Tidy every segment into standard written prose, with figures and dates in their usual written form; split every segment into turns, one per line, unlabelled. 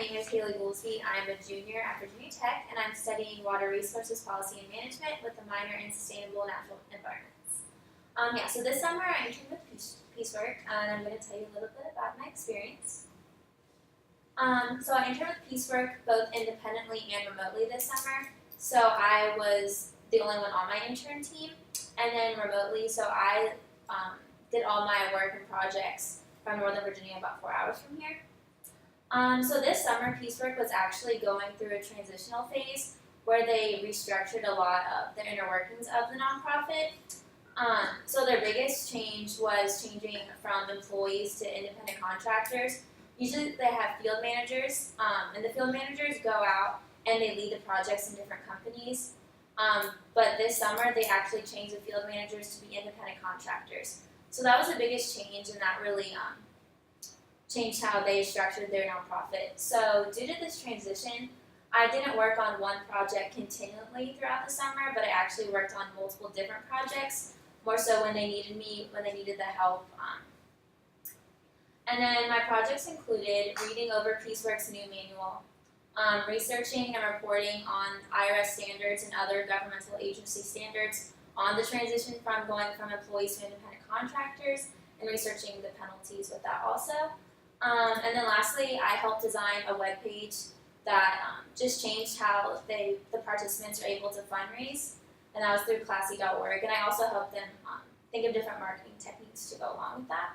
name is Hailee Goolsby. I'm a junior at Virginia Tech, and I'm studying Water Resources Policy and Management with a minor in Sustainable Natural Environments. So this summer I interned with Peacework, and I'm going to tell you a little bit about my experience. So I interned with Peacework both independently and remotely this summer. So I was the only one on my intern team, and then remotely, so I did all my work and projects from Northern Virginia, about 4 hours from here. So this summer, Peacework was actually going through a transitional phase where they restructured a lot of the inner workings of the nonprofit. So their biggest change was changing from employees to independent contractors. Usually they have field managers, and the field managers go out and they lead the projects in different companies. But this summer they actually changed the field managers to be independent contractors. So that was the biggest change, and that really changed how they structured their nonprofit. So due to this transition, I didn't work on one project continually throughout the summer, but I actually worked on multiple different projects, more so when they needed me, when they needed the help. And then my projects included reading over Peacework's new manual, researching and reporting on IRS standards and other governmental agency standards on the transition from going from employees to independent contractors, and researching the penalties with that also. And then lastly, I helped design a web page that just changed how the participants are able to fundraise, and that was through classy.org. And I also helped them think of different marketing techniques to go along with that.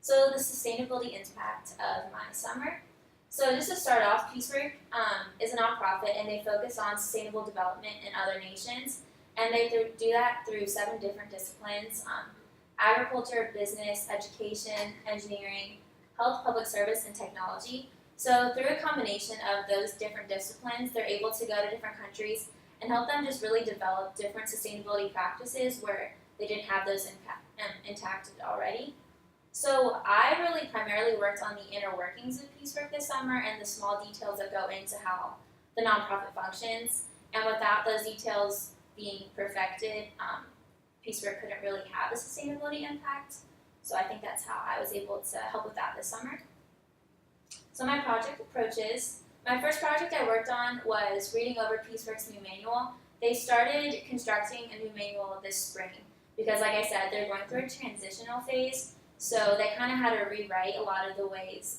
So the sustainability impact of my summer. So just to start off, Peacework is a nonprofit, and they focus on sustainable development in other nations, and they do that through 7 different disciplines: agriculture, business, education, engineering, health, public service, and technology. So through a combination of those different disciplines, they're able to go to different countries and help them just really develop different sustainability practices where they didn't have those intact already. So I really primarily worked on the inner workings of Peacework this summer and the small details that go into how the nonprofit functions. And without those details being perfected, Peacework couldn't really have a sustainability impact. So I think that's how I was able to help with that this summer. So my project approaches. My first project I worked on was reading over Peacework's new manual. They started constructing a new manual this spring because, like I said, they're going through a transitional phase. So they kind of had to rewrite a lot of the ways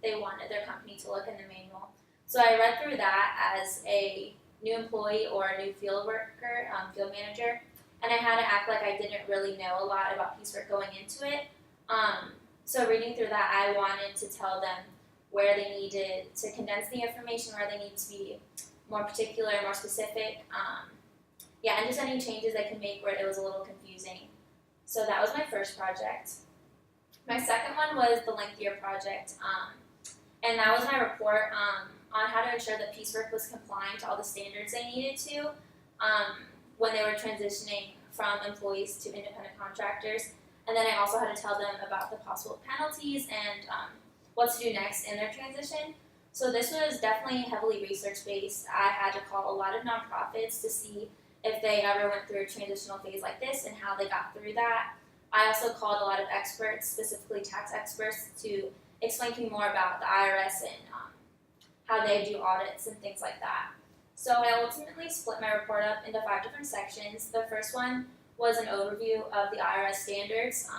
they wanted their company to look in the manual. So I read through that as a new employee or a new field worker, field manager, and I had to act like I didn't really know a lot about Peacework going into it. So reading through that, I wanted to tell them where they needed to condense the information, where they need to be more particular, more specific, and just any changes they could make where it was a little confusing. So that was my first project. My second one was the lengthier project, and that was my report on how to ensure that Peacework was compliant to all the standards they needed to when they were transitioning from employees to independent contractors. And then I also had to tell them about the possible penalties and what to do next in their transition. So this was definitely heavily research-based. I had to call a lot of nonprofits to see if they ever went through a transitional phase like this and how they got through that. I also called a lot of experts, specifically tax experts, to explain to me more about the IRS and how they do audits and things like that. So I ultimately split my report up into 5 different sections. The first one was an overview of the IRS standards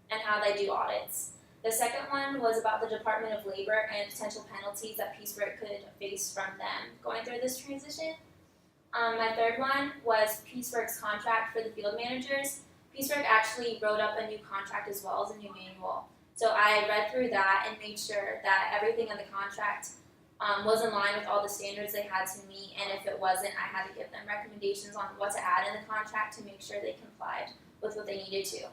and how they do audits. The second one was about the Department of Labor and potential penalties that Peacework could face from them going through this transition. My third one was Peacework's contract for the field managers. Peacework actually wrote up a new contract as well as a new manual. So I read through that and made sure that everything in the contract was in line with all the standards they had to meet, and if it wasn't, I had to give them recommendations on what to add in the contract to make sure they complied with what they needed to.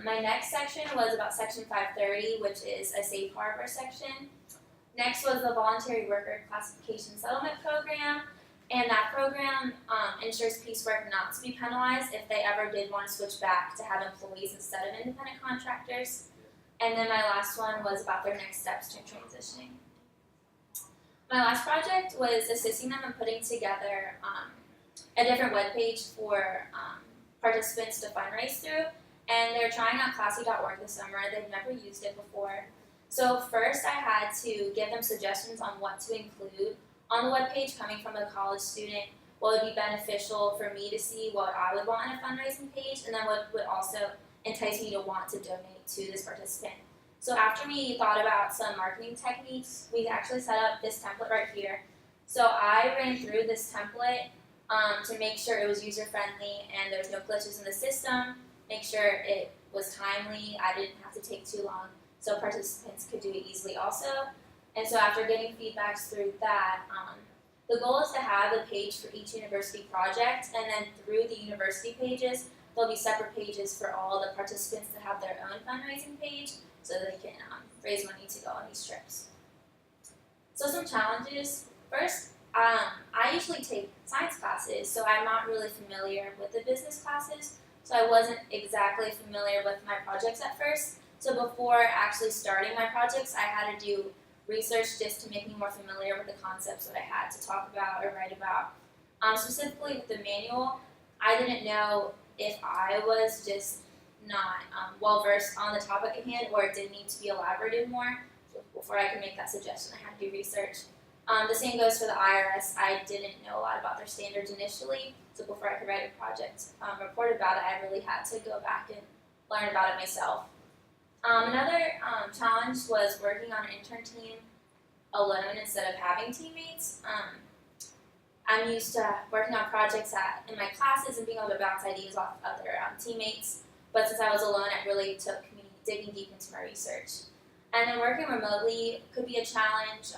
My next section was about Section 530, which is a safe harbor section. Next was the Voluntary Worker Classification Settlement Program, and that program ensures Peacework not to be penalized if they ever did want to switch back to have employees instead of independent contractors. And then my last one was about their next steps to transitioning. My last project was assisting them in putting together a different webpage for participants to fundraise through, and they're trying out classy.org this summer. They've never used it before. So first I had to give them suggestions on what to include on the webpage coming from a college student, what would be beneficial for me to see, what I would want on a fundraising page, and then what would also entice me to want to donate to this participant. So after we thought about some marketing techniques, we actually set up this template right here. So I ran through this template to make sure it was user-friendly and there was no glitches in the system, make sure it was timely, I didn't have to take too long, so participants could do it easily also. And so after getting feedbacks through that, the goal is to have a page for each university project, and then through the university pages, there'll be separate pages for all the participants that have their own fundraising page, so they can raise money to go on these trips. So some challenges. First, I usually take science classes, so I'm not really familiar with the business classes, so I wasn't exactly familiar with my projects at first. So before actually starting my projects, I had to do research just to make me more familiar with the concepts that I had to talk about or write about. Specifically with the manual, I didn't know if I was just not well versed on the topic at hand or it did need to be elaborated more. So before I could make that suggestion, I had to do research. The same goes for the IRS. I didn't know a lot about their standards initially, so before I could write a project report about it, I really had to go back and learn about it myself. Another challenge was working on an intern team alone instead of having teammates. I'm used to working on projects in my classes and being able to bounce ideas off other teammates, but since I was alone, it really took me digging deep into my research. And then working remotely could be a challenge.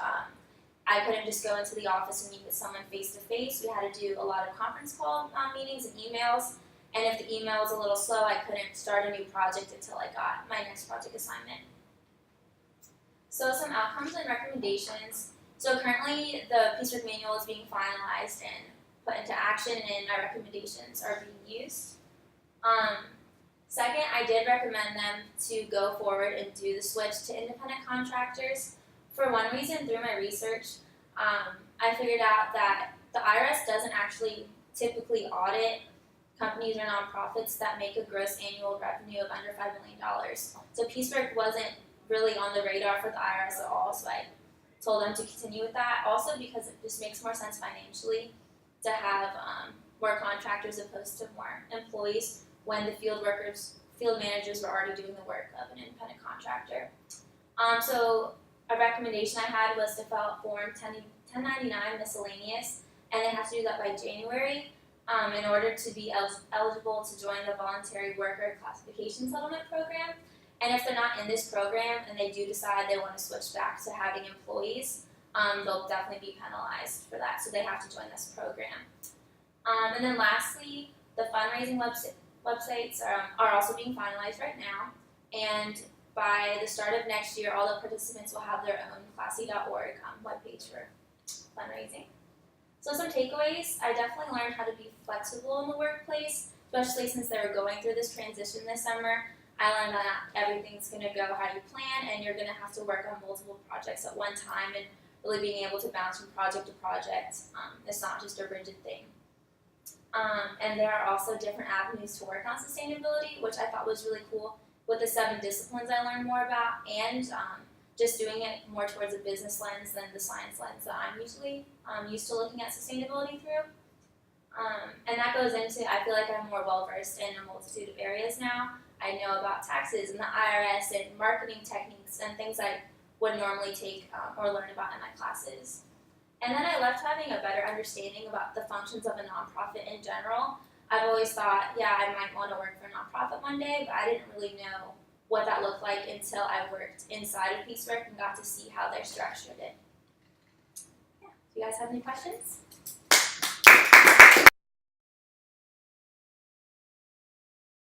I couldn't just go into the office and meet with someone face-to-face. We had to do a lot of conference call meetings and emails, and if the email was a little slow, I couldn't start a new project until I got my next project assignment. So some outcomes and recommendations. So currently the Peacework manual is being finalized and put into action, and my recommendations are being used. Second, I did recommend them to go forward and do the switch to independent contractors. For one reason, through my research, I figured out that the IRS doesn't actually typically audit companies or nonprofits that make a gross annual revenue of under $5 million. So Peacework wasn't really on the radar for the IRS at all, so I told them to continue with that. Also because it just makes more sense financially to have more contractors opposed to more employees when the field managers were already doing the work of an independent contractor. So a recommendation I had was to fill out Form 1099 miscellaneous, and they have to do that by January in order to be eligible to join the Voluntary Worker Classification Settlement Program. And if they're not in this program and they do decide they want to switch back to having employees, they'll definitely be penalized for that, so they have to join this program. And then lastly, the fundraising websites are also being finalized right now, and by the start of next year, all the participants will have their own classy.org webpage for fundraising. So some takeaways, I definitely learned how to be flexible in the workplace, especially since they were going through this transition this summer. I learned that not everything's going to go how you plan, and you're going to have to work on multiple projects at one time, and really being able to bounce from project to project. It's not just a rigid thing. And there are also different avenues to work on sustainability, which I thought was really cool, with the 7 disciplines I learned more about, and just doing it more towards a business lens than the science lens that I'm usually used to looking at sustainability through. And that goes into, I feel like I'm more well-versed in a multitude of areas now. I know about taxes and the IRS and marketing techniques and things I would normally take or learn about in my classes. And then I left having a better understanding about the functions of a nonprofit in general. I've always thought, yeah, I might want to work for a nonprofit one day, but I didn't really know what that looked like until I worked inside of Peacework and got to see how they're structured it. Yeah, do you guys have any questions?